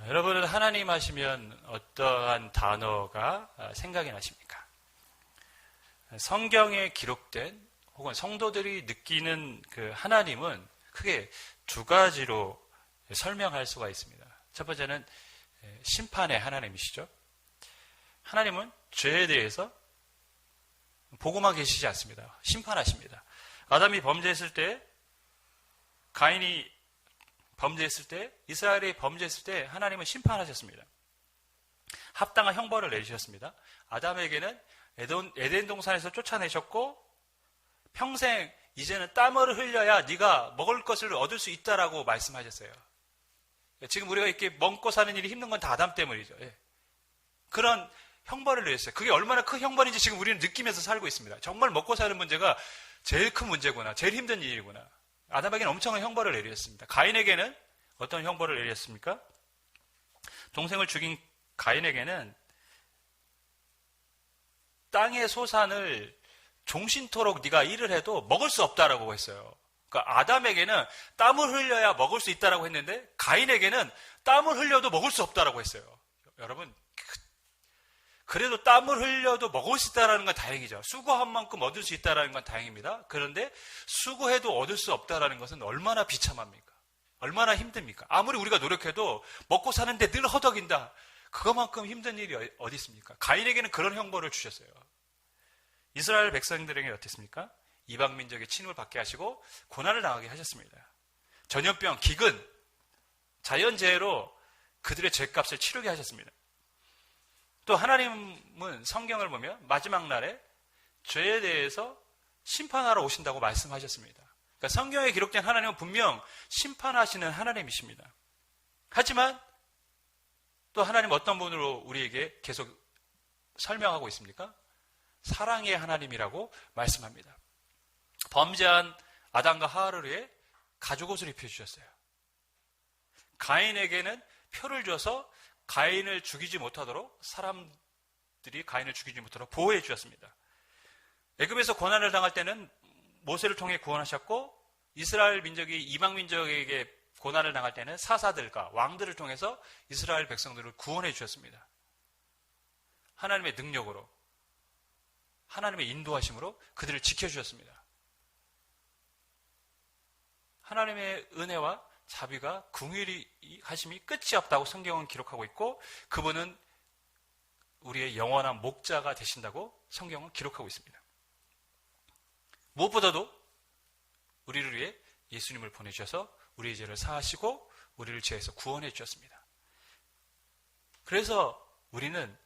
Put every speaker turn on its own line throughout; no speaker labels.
여러분은 하나님 하시면 어떠한 단어가 생각이 나십니까? 성경에 기록된 혹은 성도들이 느끼는 그 하나님은 크게 두 가지로 설명할 수가 있습니다. 첫 번째는 심판의 하나님이시죠. 하나님은 죄에 대해서 보고만 계시지 않습니다. 심판하십니다. 아담이 범죄했을 때, 가인이 범죄했을 때, 이스라엘이 범죄했을 때 하나님은 심판하셨습니다. 합당한 형벌을 내리셨습니다. 아담에게는 에덴 동산에서 쫓아내셨고 평생 이제는 땀을 흘려야 네가 먹을 것을 얻을 수 있다라고 말씀하셨어요. 지금 우리가 이렇게 먹고 사는 일이 힘든 건 다 아담 때문이죠. 그런 형벌을 내렸어요. 그게 얼마나 큰 형벌인지 지금 우리는 느끼면서 살고 있습니다. 정말 먹고 사는 문제가 제일 큰 문제구나. 제일 힘든 일이구나. 아담에게는 엄청난 형벌을 내렸습니다. 가인에게는 어떤 형벌을 내렸습니까? 동생을 죽인 가인에게는 땅의 소산을 종신토록 네가 일을 해도 먹을 수 없다라고 했어요. 그러니까 아담에게는 땀을 흘려야 먹을 수 있다라고 했는데 가인에게는 땀을 흘려도 먹을 수 없다라고 했어요. 여러분, 그래도 땀을 흘려도 먹을 수 있다는 건 다행이죠. 수고한 만큼 얻을 수 있다는 건 다행입니다. 그런데 수고해도 얻을 수 없다는 것은 얼마나 비참합니까? 얼마나 힘듭니까? 아무리 우리가 노력해도 먹고 사는데 늘 허덕인다. 그것만큼 힘든 일이 어디 있습니까? 가인에게는 그런 형벌을 주셨어요. 이스라엘 백성들에게 어땠습니까? 이방 민족의 침입을 받게 하시고 고난을 당하게 하셨습니다. 전염병, 기근, 자연재해로 그들의 죄값을 치르게 하셨습니다. 또 하나님은 성경을 보면 마지막 날에 죄에 대해서 심판하러 오신다고 말씀하셨습니다. 그러니까 성경에 기록된 하나님은 분명 심판하시는 하나님이십니다. 하지만 또 하나님 어떤 분으로 우리에게 계속 설명하고 있습니까? 사랑의 하나님이라고 말씀합니다. 범죄한 아담과 하와를 위해 가죽옷을 입혀주셨어요. 가인에게는 표를 줘서 가인을 죽이지 못하도록 사람들이 가인을 죽이지 못하도록 보호해 주셨습니다. 애굽에서 고난을 당할 때는 모세를 통해 구원하셨고 이스라엘 민족이 이방 민족에게 고난을 당할 때는 사사들과 왕들을 통해서 이스라엘 백성들을 구원해 주셨습니다. 하나님의 능력으로, 하나님의 인도하심으로 그들을 지켜주셨습니다. 하나님의 은혜와 자비가 긍휼히 하심이 끝이 없다고 성경은 기록하고 있고 그분은 우리의 영원한 목자가 되신다고 성경은 기록하고 있습니다. 무엇보다도 우리를 위해 예수님을 보내주셔서 우리의 죄를 사하시고 우리를 죄에서 구원해 주셨습니다. 그래서 우리는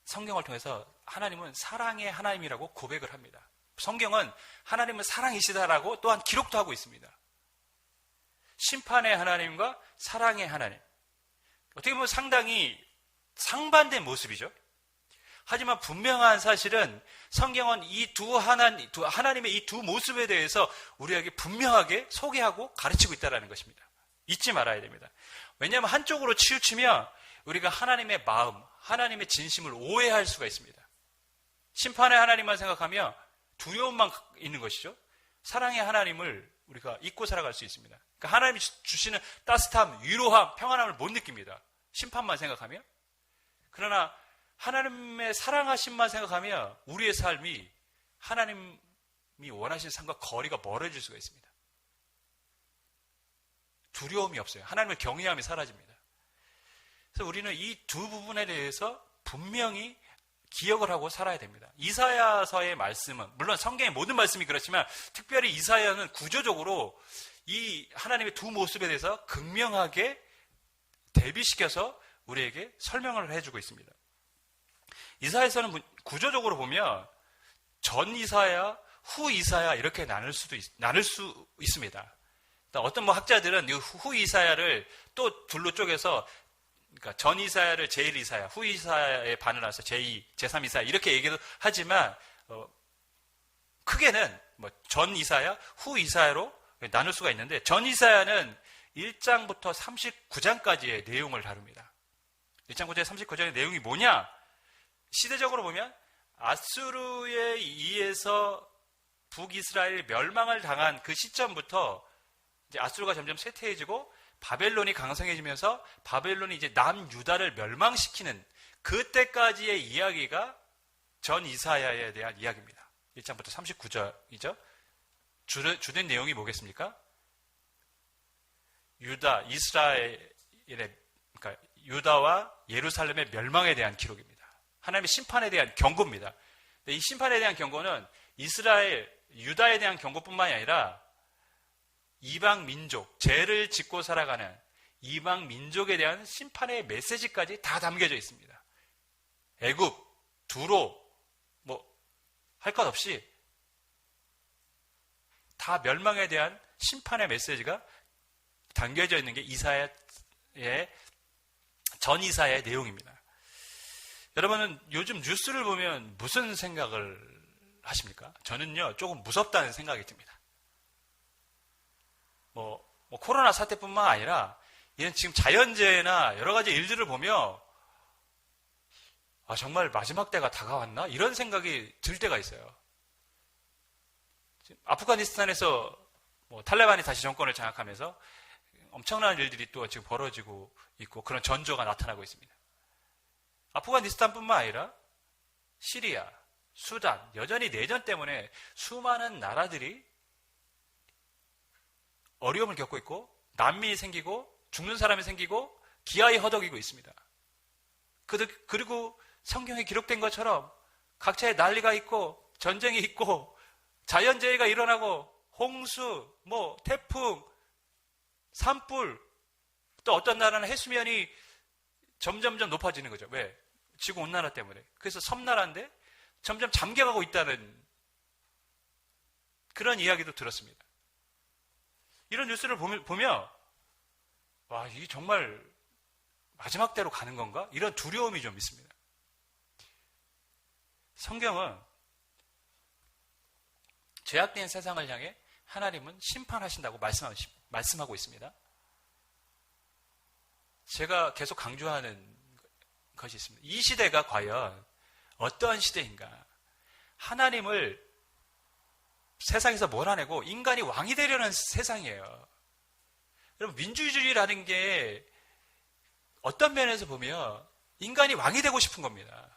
성경을 통해서 하나님은 사랑의 하나님이라고 고백을 합니다. 성경은 하나님은 사랑이시다라고 또한 기록도 하고 있습니다. 심판의 하나님과 사랑의 하나님. 어떻게 보면 상당히 상반된 모습이죠. 하지만 분명한 사실은 성경은 이 하나님의 이 두 모습에 대해서 우리에게 분명하게 소개하고 가르치고 있다는 것입니다. 잊지 말아야 됩니다. 왜냐하면 한쪽으로 치우치면 우리가 하나님의 마음, 하나님의 진심을 오해할 수가 있습니다. 심판의 하나님만 생각하면 두려움만 있는 것이죠. 사랑의 하나님을 우리가 잊고 살아갈 수 있습니다. 그러니까 하나님이 주시는 따뜻함, 위로함, 평안함을 못 느낍니다. 심판만 생각하면. 그러나 하나님의 사랑하심만 생각하면 우리의 삶이 하나님이 원하시는 삶과 거리가 멀어질 수가 있습니다. 두려움이 없어요. 하나님을 경외함이 사라집니다. 그래서 우리는 이 두 부분에 대해서 분명히 기억을 하고 살아야 됩니다. 이사야서의 말씀은 물론 성경의 모든 말씀이 그렇지만 특별히 이사야는 구조적으로 이 하나님의 두 모습에 대해서 극명하게 대비시켜서 우리에게 설명을 해주고 있습니다. 이사야서는 구조적으로 보면 전 이사야, 후 이사야 이렇게 나눌 수 있습니다. 어떤 학자들은 후 이사야를 또 둘로 쪼개서 그러니까 전 이사야를 제1 이사야, 후 이사야에 반을 나눠서 제2, 제3 이사야 이렇게 얘기도 하지만 크게는 전 이사야, 후 이사야로 나눌 수가 있는데 전 이사야는 1장부터 39장까지의 내용을 다룹니다. 1장 9장에 39장의 내용이 뭐냐? 시대적으로 보면 아수르에 의해서 북이스라엘 멸망을 당한 그 시점부터 이제 아수르가 점점 쇠퇴해지고 바벨론이 강성해지면서 바벨론이 이제 남유다를 멸망시키는 그때까지의 이야기가 전 이사야에 대한 이야기입니다. 1장부터 39절이죠. 주된 내용이 뭐겠습니까? 그러니까 유다와 예루살렘의 멸망에 대한 기록입니다. 하나님의 심판에 대한 경고입니다. 이 심판에 대한 경고는 유다에 대한 경고뿐만이 아니라 이방 민족, 죄를 짓고 살아가는 이방 민족에 대한 심판의 메시지까지 다 담겨져 있습니다. 애굽, 두로, 할 것 없이 다 멸망에 대한 심판의 메시지가 담겨져 있는 게 전 이사야의 내용입니다. 여러분은 요즘 뉴스를 보면 무슨 생각을 하십니까? 저는요, 조금 무섭다는 생각이 듭니다. 코로나 사태뿐만 아니라 이런 지금 자연재해나 여러 가지 일들을 보며 정말 마지막 때가 다가왔나? 이런 생각이 들 때가 있어요. 아프가니스탄에서 탈레반이 다시 정권을 장악하면서 엄청난 일들이 또 지금 벌어지고 있고 그런 전조가 나타나고 있습니다. 아프가니스탄뿐만 아니라 시리아, 수단, 여전히 내전 때문에 수많은 나라들이 어려움을 겪고 있고 난민이 생기고 죽는 사람이 생기고 기아에 허덕이고 있습니다. 그리고 성경에 기록된 것처럼 각처에 난리가 있고 전쟁이 있고 자연재해가 일어나고 홍수, 태풍, 산불, 또 어떤 나라는 해수면이 점점점 높아지는 거죠. 왜? 지구온난화 때문에. 그래서 섬나라인데 점점 잠겨가고 있다는 그런 이야기도 들었습니다. 이런 뉴스를 보면 와, 이게 정말 마지막 때로 가는 건가? 이런 두려움이 좀 있습니다. 성경은 죄악된 세상을 향해 하나님은 심판하신다고 말씀하고 있습니다. 제가 계속 강조하는 것이 있습니다. 이 시대가 과연 어떠한 시대인가? 하나님을 세상에서 몰아내고 인간이 왕이 되려는 세상이에요. 여러분, 민주주의라는 게 어떤 면에서 보면 인간이 왕이 되고 싶은 겁니다.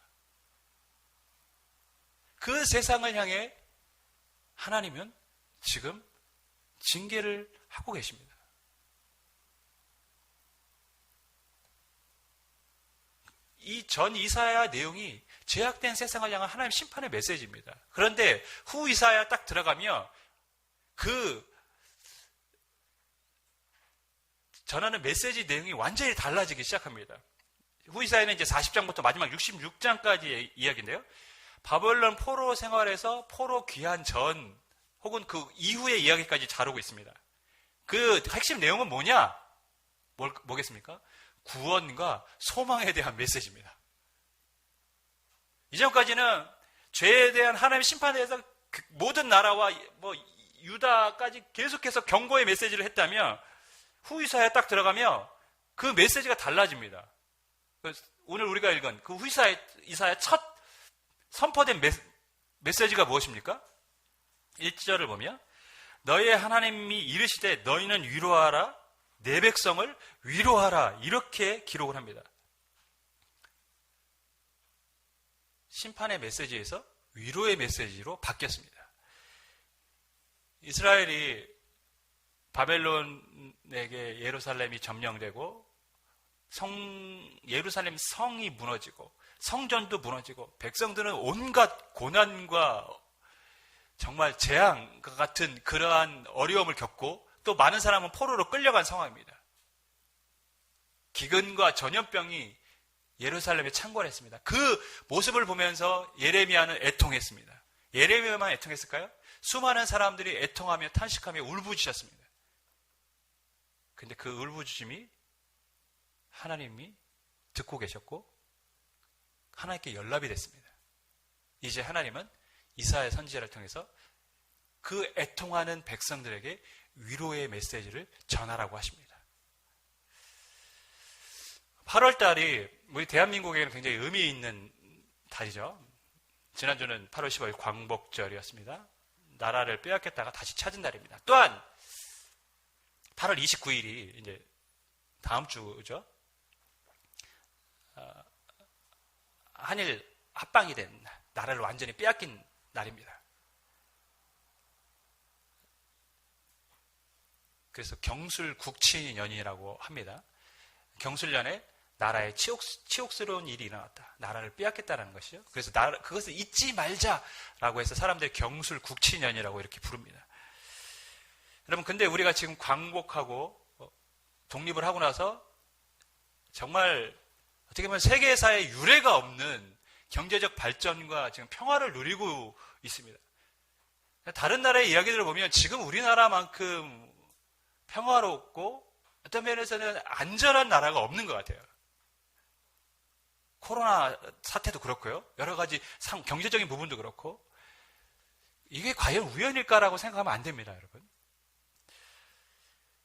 그 세상을 향해 하나님은 지금 징계를 하고 계십니다. 이 전 이사야 내용이 죄악된 세상을 향한 하나님 심판의 메시지입니다. 그런데 후 이사야 딱 들어가면 그 전하는 메시지 내용이 완전히 달라지기 시작합니다. 후 이사야는 이제 40장부터 마지막 66장까지의 이야기인데요. 바벨론 포로 생활에서 포로 귀환 전 혹은 그 이후의 이야기까지 다루고 있습니다. 그 핵심 내용은 뭐겠습니까? 구원과 소망에 대한 메시지입니다. 이전까지는 죄에 대한 하나님의 심판에 대해서 모든 나라와 유다까지 계속해서 경고의 메시지를 했다면 후이사야에 딱 들어가면 그 메시지가 달라집니다. 오늘 우리가 읽은 그 후이사야 첫 선포된 메시지가 무엇입니까? 1절을 보면 너희의 하나님이 이르시되 너희는 위로하라 내 백성을 위로하라 이렇게 기록을 합니다. 심판의 메시지에서 위로의 메시지로 바뀌었습니다. 이스라엘이 바벨론에게 예루살렘이 점령되고 예루살렘 성이 무너지고 성전도 무너지고 백성들은 온갖 고난과 정말 재앙과 같은 그러한 어려움을 겪고 또 많은 사람은 포로로 끌려간 상황입니다. 기근과 전염병이 예루살렘에 창궐했습니다. 그 모습을 보면서 예레미야는 애통했습니다. 예레미야만 애통했을까요? 수많은 사람들이 애통하며 탄식하며 울부짖었습니다. 근데 그 울부짖음이 하나님이 듣고 계셨고 하나님께 연락이 됐습니다. 이제 하나님은 이사야 선지자를 통해서 그 애통하는 백성들에게 위로의 메시지를 전하라고 하십니다. 8월 달이 우리 대한민국에는 굉장히 의미 있는 달이죠. 지난주는 8월 15일 광복절이었습니다. 나라를 빼앗겼다가 다시 찾은 달입니다. 또한 8월 29일이 이제 다음 주죠. 한일 합방이 된 나라를 완전히 빼앗긴 날입니다. 그래서 경술국치년이라고 합니다. 경술년에 나라에 치욕스러운 일이 일어났다. 나라를 빼앗겠다는 것이죠. 그래서 그것을 잊지 말자라고 해서 사람들이 경술국치년이라고 이렇게 부릅니다. 여러분, 근데 우리가 지금 광복하고 독립을 하고 나서 정말 어떻게 보면 세계사의 유례가 없는 경제적 발전과 지금 평화를 누리고 있습니다. 다른 나라의 이야기들을 보면 지금 우리나라만큼 평화롭고 어떤 면에서는 안전한 나라가 없는 것 같아요. 코로나 사태도 그렇고요. 여러 가지 경제적인 부분도 그렇고. 이게 과연 우연일까라고 생각하면 안 됩니다, 여러분.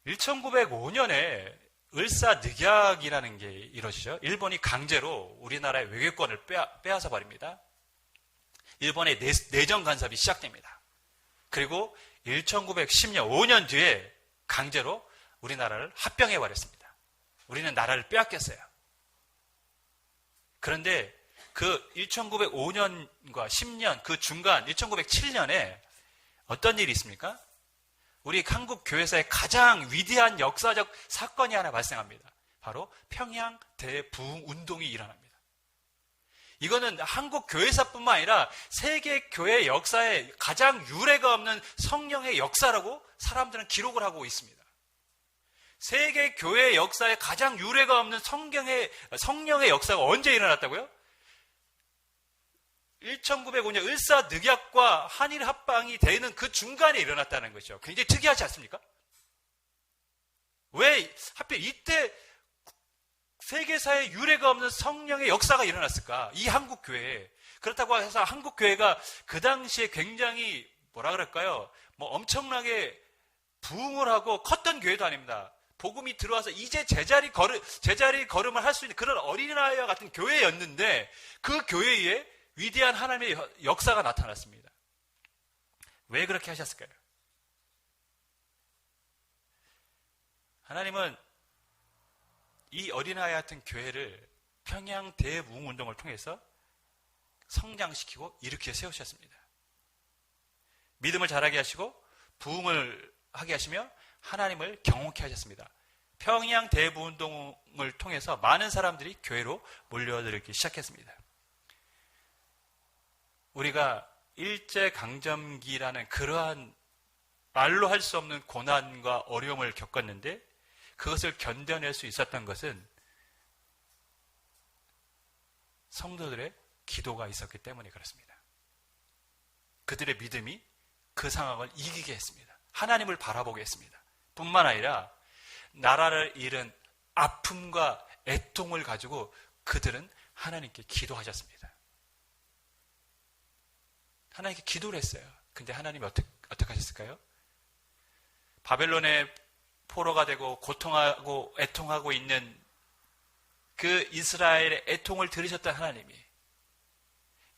1905년에 을사늑약이라는 게 이루어지죠. 일본이 강제로 우리나라의 외교권을 빼앗아 버립니다. 일본의 내정 간섭이 시작됩니다. 그리고 1910년 5년 뒤에 강제로 우리나라를 합병해 버렸습니다. 우리는 나라를 빼앗겼어요. 그런데 그 1905년과 10년 그 중간 1907년에 어떤 일이 있습니까? 우리 한국 교회사의 가장 위대한 역사적 사건이 하나 발생합니다. 바로 평양 대부흥 운동이 일어납니다. 이거는 한국 교회사뿐만 아니라 세계 교회 역사에 가장 유례가 없는 성령의 역사라고 사람들은 기록을 하고 있습니다. 세계 교회 역사에 가장 유례가 없는 성령의 역사가 언제 일어났다고요? 1905년 을사늑약과 한일 합방이 되는 그 중간에 일어났다는 것이죠. 굉장히 특이하지 않습니까? 왜 하필 이때 세계사에 유례가 없는 성령의 역사가 일어났을까? 이 한국교회에. 그렇다고 해서 한국교회가 그 당시에 굉장히 뭐라 그럴까요? 엄청나게 부흥을 하고 컸던 교회도 아닙니다. 복음이 들어와서 이제 제자리 걸음을 할 수 있는 그런 어린아이와 같은 교회였는데 그 교회에 위대한 하나님의 역사가 나타났습니다. 왜 그렇게 하셨을까요? 하나님은 이 어린아이 같은 교회를 평양 대부흥 운동을 통해서 성장시키고 일으켜 세우셨습니다. 믿음을 자라게 하시고 부흥을 하게 하시며 하나님을 경험케 하셨습니다. 평양 대부흥 운동을 통해서 많은 사람들이 교회로 몰려들기 시작했습니다. 우리가 일제강점기라는 그러한 말로 할 수 없는 고난과 어려움을 겪었는데 그것을 견뎌낼 수 있었던 것은 성도들의 기도가 있었기 때문에 그렇습니다. 그들의 믿음이 그 상황을 이기게 했습니다. 하나님을 바라보게 했습니다. 뿐만 아니라 나라를 잃은 아픔과 애통을 가지고 그들은 하나님께 기도하셨습니다. 하나님께 기도를 했어요. 근데 하나님이 어떻게 하셨을까요? 바벨론의 포로가 되고 고통하고 애통하고 있는 그 이스라엘의 애통을 들으셨던 하나님이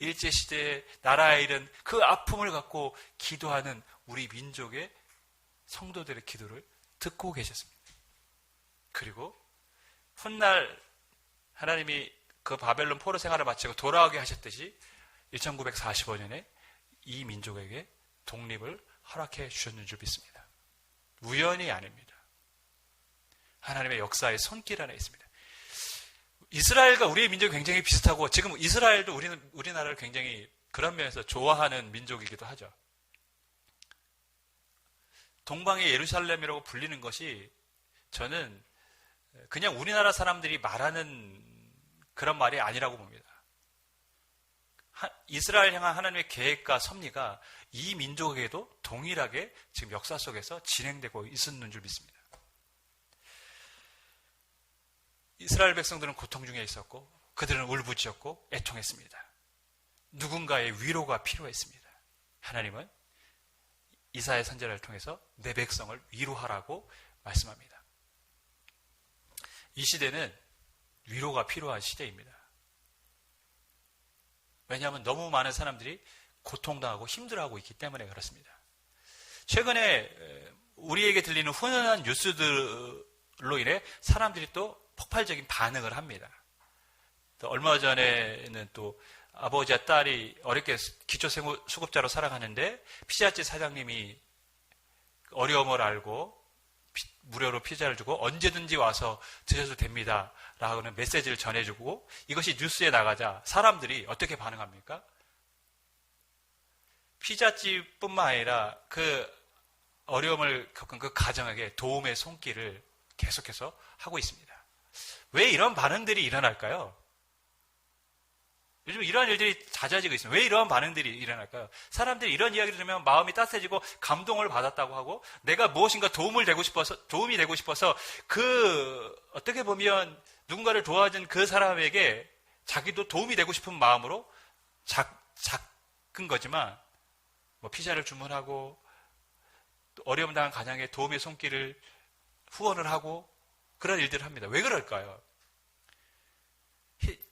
일제시대에 나라에 잃은 그 아픔을 갖고 기도하는 우리 민족의 성도들의 기도를 듣고 계셨습니다. 그리고 훗날 하나님이 그 바벨론 포로 생활을 마치고 돌아오게 하셨듯이 1945년에 이 민족에게 독립을 허락해 주셨는 줄 믿습니다. 우연이 아닙니다. 하나님의 역사의 손길 안에 있습니다. 이스라엘과 우리의 민족이 굉장히 비슷하고 지금 이스라엘도 우리나라를 굉장히 그런 면에서 좋아하는 민족이기도 하죠. 동방의 예루살렘이라고 불리는 것이 저는 그냥 우리나라 사람들이 말하는 그런 말이 아니라고 봅니다. 이스라엘 향한 하나님의 계획과 섭리가 이 민족에게도 동일하게 지금 역사 속에서 진행되고 있었는 줄 믿습니다. 이스라엘 백성들은 고통 중에 있었고 그들은 울부짖었고 애통했습니다. 누군가의 위로가 필요했습니다. 하나님은 이사야 선지자를 통해서 내 백성을 위로하라고 말씀합니다. 이 시대는 위로가 필요한 시대입니다. 왜냐하면 너무 많은 사람들이 고통당하고 힘들어하고 있기 때문에 그렇습니다. 최근에 우리에게 들리는 훈훈한 뉴스들을 인해 사람들이 또 폭발적인 반응을 합니다. 또 얼마 전에는 또 아버지와 딸이 어렵게 기초수급자로 살아가는데 피자집 사장님이 어려움을 알고 무료로 피자를 주고 언제든지 와서 드셔도 됩니다 라고는 메시지를 전해주고 이것이 뉴스에 나가자 사람들이 어떻게 반응합니까? 피자집뿐만 아니라 그 어려움을 겪은 그 가정에게 도움의 손길을 계속해서 하고 있습니다. 왜 이런 반응들이 일어날까요? 요즘 이러한 일들이 잦아지고 있습니다. 왜 이러한 반응들이 일어날까요? 사람들이 이런 이야기를 들으면 마음이 따뜻해지고 감동을 받았다고 하고 내가 무엇인가 도움이 되고 싶어서 어떻게 보면 누군가를 도와준 그 사람에게 자기도 도움이 되고 싶은 마음으로 작은 거지만 뭐 피자를 주문하고 어려움 당한 가정에 도움의 손길을 후원을 하고 그런 일들을 합니다. 왜 그럴까요?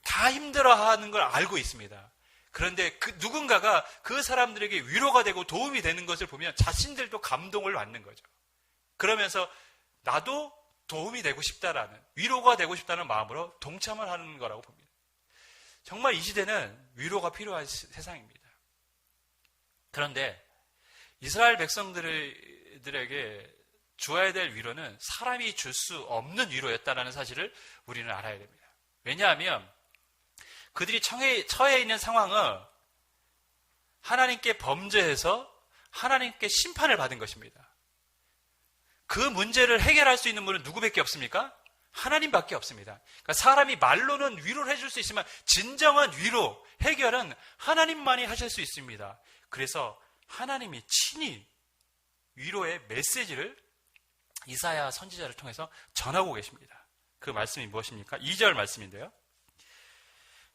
다 힘들어하는 걸 알고 있습니다. 그런데 누군가가 그 사람들에게 위로가 되고 도움이 되는 것을 보면 자신들도 감동을 받는 거죠. 그러면서 나도 도움이 되고 싶다라는, 위로가 되고 싶다는 마음으로 동참을 하는 거라고 봅니다. 정말 이 시대는 위로가 필요한 세상입니다. 그런데 이스라엘 백성들에게 주어야 될 위로는 사람이 줄 수 없는 위로였다는 사실을 우리는 알아야 됩니다. 왜냐하면 그들이 처해 있는 상황은 하나님께 범죄해서 하나님께 심판을 받은 것입니다. 그 문제를 해결할 수 있는 분은 누구밖에 없습니까? 하나님밖에 없습니다. 그러니까 사람이 말로는 위로를 해줄 수 있지만 진정한 위로, 해결은 하나님만이 하실 수 있습니다. 그래서 하나님이 친히 위로의 메시지를 이사야 선지자를 통해서 전하고 계십니다. 그 말씀이 무엇입니까? 2절 말씀인데요.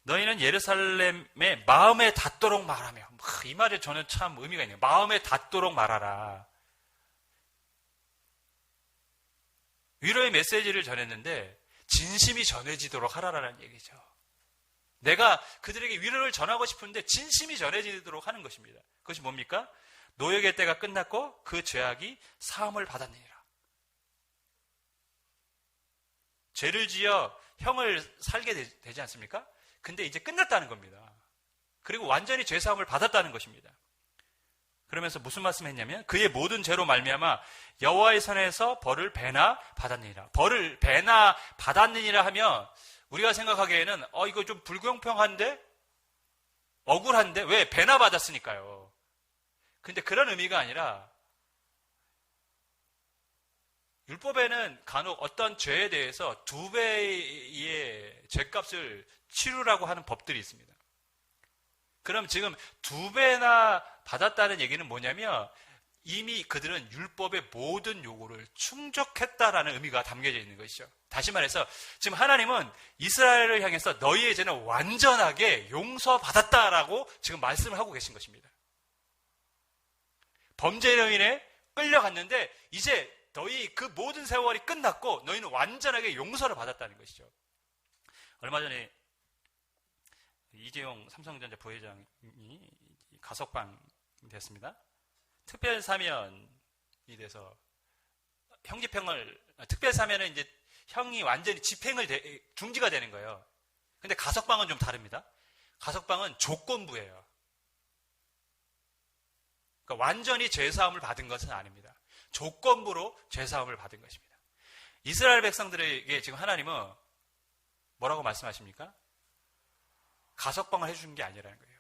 너희는 예루살렘에 마음에 닿도록 말하며, 이 말에 저는 참 의미가 있네요. 마음에 닿도록 말하라. 위로의 메시지를 전했는데 진심이 전해지도록 하라라는 얘기죠. 내가 그들에게 위로를 전하고 싶은데 진심이 전해지도록 하는 것입니다. 그것이 뭡니까? 노역의 때가 끝났고 그 죄악이 사함을 받았느니라. 죄를 지어 형을 살게 되지 않습니까? 근데 이제 끝났다는 겁니다. 그리고 완전히 죄사함을 받았다는 것입니다. 그러면서 무슨 말씀했냐면 그의 모든 죄로 말미암아 여호와의 손에서 벌을 배나 받았느니라. 벌을 배나 받았느니라 하면 우리가 생각하기에는 이거 좀 불공평한데? 억울한데? 왜? 배나 받았으니까요. 근데 그런 의미가 아니라 율법에는 간혹 어떤 죄에 대해서 2배의 죄값을 치르라고 하는 법들이 있습니다. 그럼 지금 2배나 받았다는 얘기는 뭐냐면 이미 그들은 율법의 모든 요구를 충족했다라는 의미가 담겨져 있는 것이죠. 다시 말해서 지금 하나님은 이스라엘을 향해서 너희의 죄는 완전하게 용서받았다라고 지금 말씀을 하고 계신 것입니다. 범죄로 인해 끌려갔는데 이제 너희 그 모든 세월이 끝났고 너희는 완전하게 용서를 받았다는 것이죠. 얼마 전에 이재용 삼성전자 부회장이 가석방 됐습니다. 특별 사면이 돼서 특별 사면은 이제 형이 완전히 중지가 되는 거예요. 근데 가석방은 좀 다릅니다. 가석방은 조건부예요. 그러니까 완전히 죄사함을 받은 것은 아닙니다. 조건부로 죄사함을 받은 것입니다. 이스라엘 백성들에게 지금 하나님은 뭐라고 말씀하십니까? 가석방을 해주는 게 아니라는 거예요.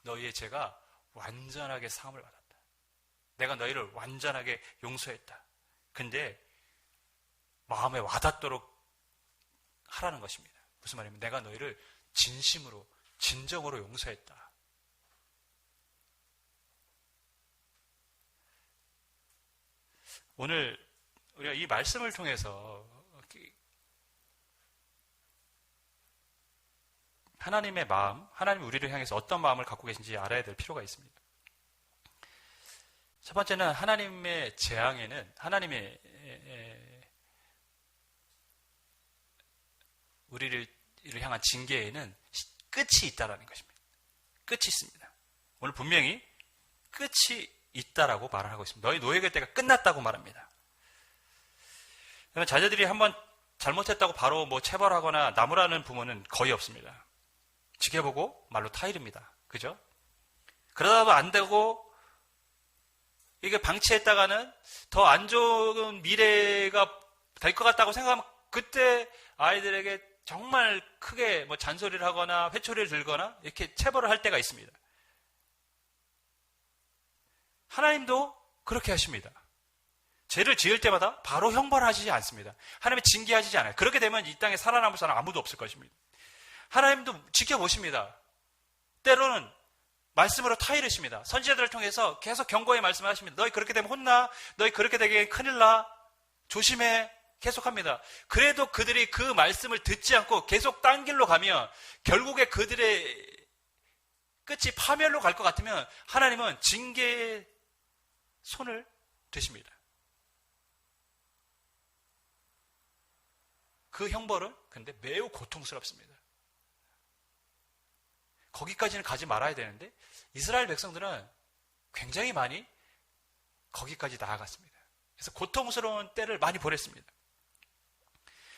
너희의 죄가 완전하게 사함을 받았다. 내가 너희를 완전하게 용서했다. 근데 마음에 와닿도록 하라는 것입니다. 무슨 말이냐면 내가 너희를 진심으로 진정으로 용서했다. 오늘 우리가 이 말씀을 통해서 하나님의 마음, 하나님이 우리를 향해서 어떤 마음을 갖고 계신지 알아야 될 필요가 있습니다. 첫 번째는 하나님의 재앙에는 하나님의 우리를 향한 징계에는 끝이 있다라는 것입니다. 끝이 있습니다. 오늘 분명히 끝이 있다라고 말을 하고 있습니다. 너희 노예의 때가 끝났다고 말합니다. 그러면 자녀들이 한번 잘못했다고 바로 뭐 체벌하거나 나무라는 부모는 거의 없습니다. 지켜보고 말로 타이릅니다. 그죠? 그러다 안 되고 이게 방치했다가는 더 안 좋은 미래가 될 것 같다고 생각하면 그때 아이들에게 정말 크게 뭐 잔소리를 하거나 회초리를 들거나 이렇게 체벌을 할 때가 있습니다. 하나님도 그렇게 하십니다. 죄를 지을 때마다 바로 형벌하시지 않습니다. 하나님이 징계하시지 않아요. 그렇게 되면 이 땅에 살아남을 사람 아무도 없을 것입니다. 하나님도 지켜보십니다. 때로는 말씀으로 타이르십니다. 선지자들을 통해서 계속 경고의 말씀을 하십니다. 너희 그렇게 되면 혼나. 너희 그렇게 되면 큰일 나. 조심해. 계속합니다. 그래도 그들이 그 말씀을 듣지 않고 계속 딴 길로 가면 결국에 그들의 끝이 파멸로 갈 것 같으면 하나님은 징계의 손을 드십니다. 그 형벌은 근데 매우 고통스럽습니다. 거기까지는 가지 말아야 되는데 이스라엘 백성들은 굉장히 많이 거기까지 나아갔습니다. 그래서 고통스러운 때를 많이 보냈습니다.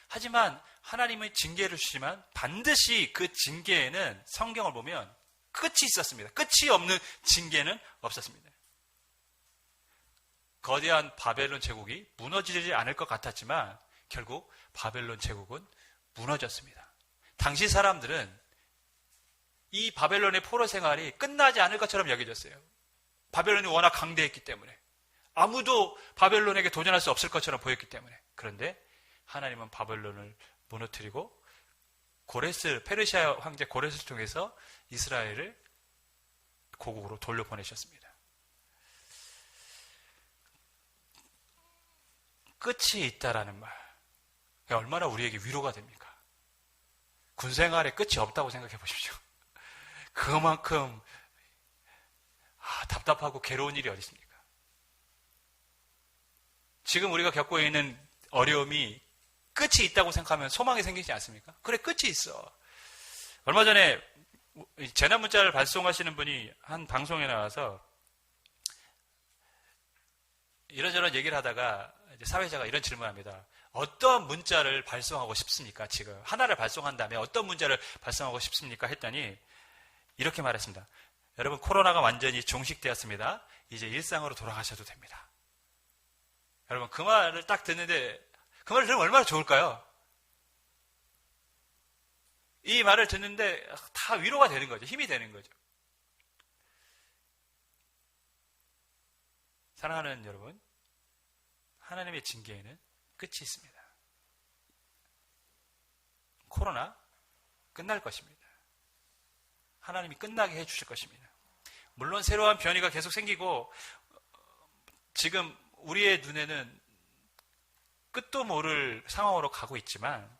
하지만 하나님의 징계를 주시지만 반드시 그 징계에는 성경을 보면 끝이 있었습니다. 끝이 없는 징계는 없었습니다. 거대한 바벨론 제국이 무너지지 않을 것 같았지만 결국 바벨론 제국은 무너졌습니다. 당시 사람들은 이 바벨론의 포로 생활이 끝나지 않을 것처럼 여겨졌어요. 바벨론이 워낙 강대했기 때문에 아무도 바벨론에게 도전할 수 없을 것처럼 보였기 때문에. 그런데 하나님은 바벨론을 무너뜨리고 페르시아 황제 고레스를 통해서 이스라엘을 고국으로 돌려보내셨습니다. 끝이 있다라는 말, 얼마나 우리에게 위로가 됩니까? 군생활에 끝이 없다고 생각해 보십시오. 그만큼 답답하고 괴로운 일이 어디 있습니까? 지금 우리가 겪고 있는 어려움이 끝이 있다고 생각하면 소망이 생기지 않습니까? 그래, 끝이 있어. 얼마 전에 재난 문자를 발송하시는 분이 한 방송에 나와서 이런저런 얘기를 하다가 이제 사회자가 이런 질문을 합니다. 어떤 문자를 발송하고 싶습니까? 지금 하나를 발송한 다음에 어떤 문자를 발송하고 싶습니까? 했더니 이렇게 말했습니다. 여러분, 코로나가 완전히 종식되었습니다. 이제 일상으로 돌아가셔도 됩니다. 여러분, 그 말을 딱 듣는데 그 말을 들으면 얼마나 좋을까요? 이 말을 듣는데 다 위로가 되는 거죠. 힘이 되는 거죠. 사랑하는 여러분, 하나님의 징계에는 끝이 있습니다. 코로나 끝날 것입니다. 하나님이 끝나게 해주실 것입니다. 물론 새로운 변이가 계속 생기고 지금 우리의 눈에는 끝도 모를 상황으로 가고 있지만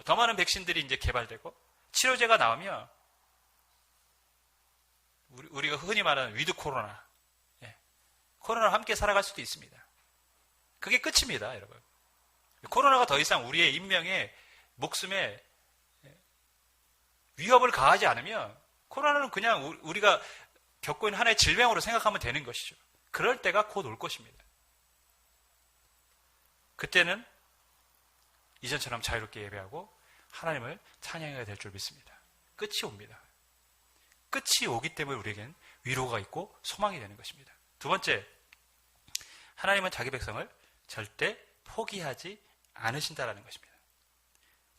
더 많은 백신들이 이제 개발되고 치료제가 나오면 우리가 흔히 말하는 위드 코로나, 코로나와 함께 살아갈 수도 있습니다. 그게 끝입니다, 여러분. 코로나가 더 이상 우리의 인명에, 목숨에 위협을 가하지 않으면 코로나는 그냥 우리가 겪고 있는 하나의 질병으로 생각하면 되는 것이죠. 그럴 때가 곧 올 것입니다. 그때는 이전처럼 자유롭게 예배하고 하나님을 찬양해야 될 줄 믿습니다. 끝이 옵니다. 끝이 오기 때문에 우리에겐 위로가 있고 소망이 되는 것입니다. 두 번째, 하나님은 자기 백성을 절대 포기하지 않으신다라는 것입니다.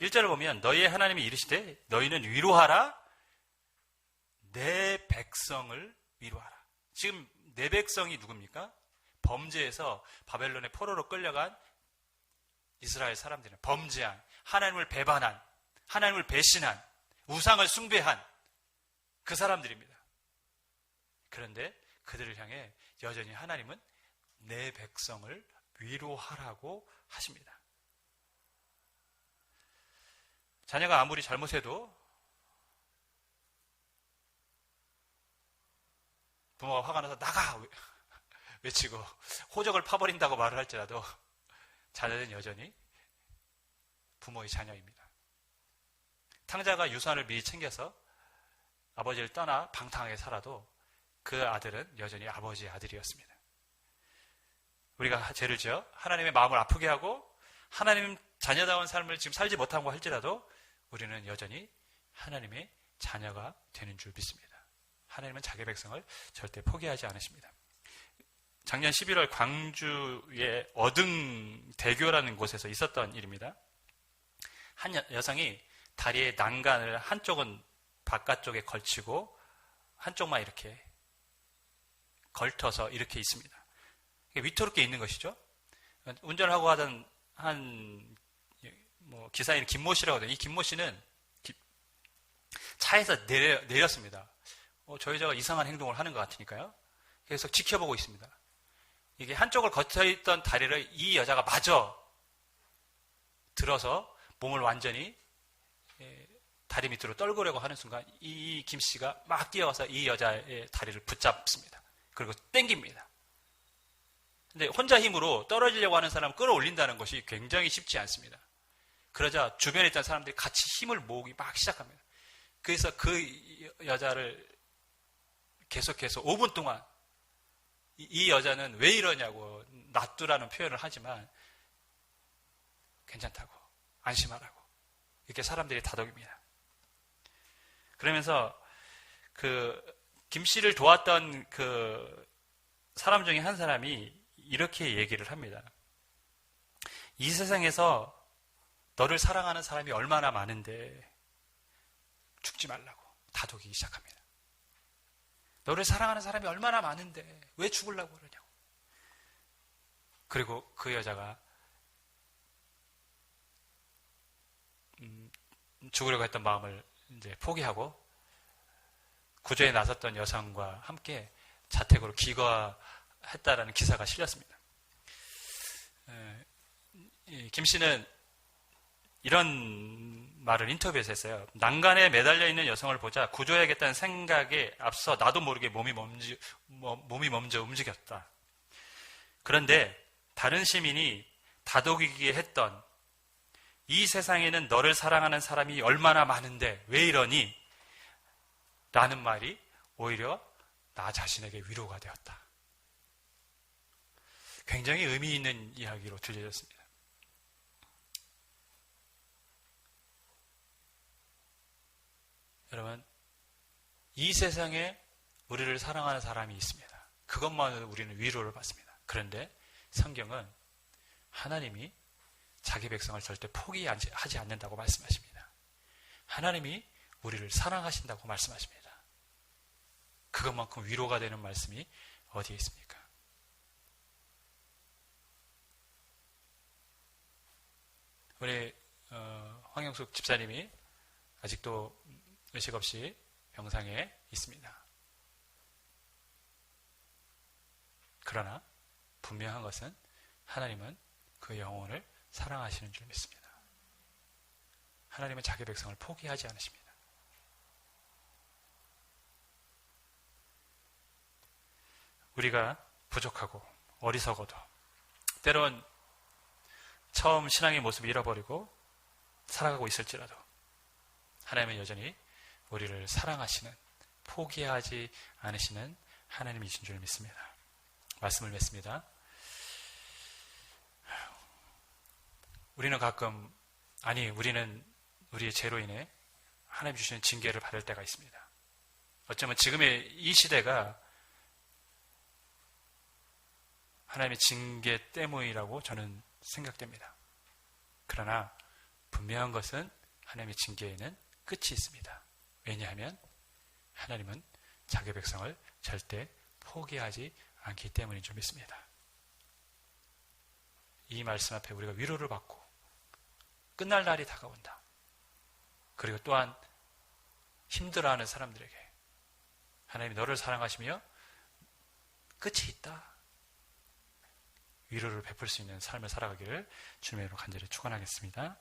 1절을 보면 너희의 하나님이 이르시되 너희는 위로하라, 내 백성을 위로하라. 지금 내 백성이 누굽니까? 범죄에서 바벨론의 포로로 끌려간 이스라엘 사람들은 범죄한, 하나님을 배반한, 하나님을 배신한, 우상을 숭배한 그 사람들입니다. 그런데 그들을 향해 여전히 하나님은 내 백성을 위로하라고 하십니다. 자녀가 아무리 잘못해도 부모가 화가 나서 나가 외치고 호적을 파버린다고 말을 할지라도 자녀는 여전히 부모의 자녀입니다. 탕자가 유산을 미리 챙겨서 아버지를 떠나 방탕하게 살아도 그 아들은 여전히 아버지의 아들이었습니다. 우리가 죄를 지어 하나님의 마음을 아프게 하고 하나님 자녀다운 삶을 지금 살지 못하고 할지라도 우리는 여전히 하나님의 자녀가 되는 줄 믿습니다. 하나님은 자기 백성을 절대 포기하지 않으십니다. 작년 11월 광주의 어등대교라는 곳에서 있었던 일입니다. 한 여성이 다리에 난간을 한쪽은 바깥쪽에 걸치고 한쪽만 이렇게 걸쳐서 이렇게 있습니다. 위태롭게 있는 것이죠. 운전을 하고 하던 기사인 김모 씨라고 하거든요. 이 김모 씨는 차에서 내렸습니다. 저 여자가 이상한 행동을 하는 것 같으니까요. 계속 지켜보고 있습니다. 이게 한쪽을 걷혀있던 다리를 이 여자가 마저 들어서 몸을 완전히 다리 밑으로 떨구려고 하는 순간 이 김 씨가 막 뛰어와서 이 여자의 다리를 붙잡습니다. 그리고 땡깁니다. 근데 혼자 힘으로 떨어지려고 하는 사람을 끌어올린다는 것이 굉장히 쉽지 않습니다. 그러자 주변에 있던 사람들이 같이 힘을 모으기 막 시작합니다. 그래서 그 여자를 계속해서 5분 동안 이 여자는 왜 이러냐고 놔두라는 표현을 하지만 괜찮다고 안심하라고 이렇게 사람들이 다독입니다. 그러면서 김 씨를 도왔던 그 사람 중에 한 사람이 이렇게 얘기를 합니다. 이 세상에서 너를 사랑하는 사람이 얼마나 많은데 죽지 말라고 다독이기 시작합니다. 너를 사랑하는 사람이 얼마나 많은데 왜 죽으려고 그러냐고. 그리고 그 여자가 죽으려고 했던 마음을 이제 포기하고 구조에 나섰던 여성과 함께 자택으로 귀가했다라는 기사가 실렸습니다. 김 씨는 이런 말을 인터뷰에서 했어요. 난간에 매달려 있는 여성을 보자 구조해야겠다는 생각에 앞서 나도 모르게 몸이 먼저 움직였다. 그런데 다른 시민이 다독이기에 했던 이 세상에는 너를 사랑하는 사람이 얼마나 많은데 왜 이러니? 라는 말이 오히려 나 자신에게 위로가 되었다. 굉장히 의미 있는 이야기로 들려졌습니다. 여러분, 이 세상에 우리를 사랑하는 사람이 있습니다. 그것만으로 우리는 위로를 받습니다. 그런데 성경은 하나님이 자기 백성을 절대 포기하지 않는다고 말씀하십니다. 하나님이 우리를 사랑하신다고 말씀하십니다. 그것만큼 위로가 되는 말씀이 어디에 있습니까? 우리 황영숙 집사님이 아직도 의식 없이 병상에 있습니다. 그러나 분명한 것은 하나님은 그 영혼을 사랑하시는 줄 믿습니다. 하나님은 자기 백성을 포기하지 않으십니다. 우리가 부족하고 어리석어도 때론 처음 신앙의 모습을 잃어버리고 살아가고 있을지라도 하나님은 여전히 우리를 사랑하시는, 포기하지 않으시는 하나님이신 줄 믿습니다. 말씀을 맺습니다. 우리는 가끔 우리는 우리의 죄로 인해 하나님 주시는 징계를 받을 때가 있습니다. 어쩌면 지금의 이 시대가 하나님의 징계 때문이라고 저는 생각됩니다. 그러나 분명한 것은 하나님의 징계에는 끝이 있습니다. 왜냐하면 하나님은 자기 백성을 절대 포기하지 않기 때문인 줄 믿습니다. 이 말씀 앞에 우리가 위로를 받고 끝날 날이 다가온다. 그리고 또한 힘들어하는 사람들에게 하나님이 너를 사랑하시며 끝이 있다. 위로를 베풀 수 있는 삶을 살아가기를 주님의 이름으로 간절히 축원하겠습니다.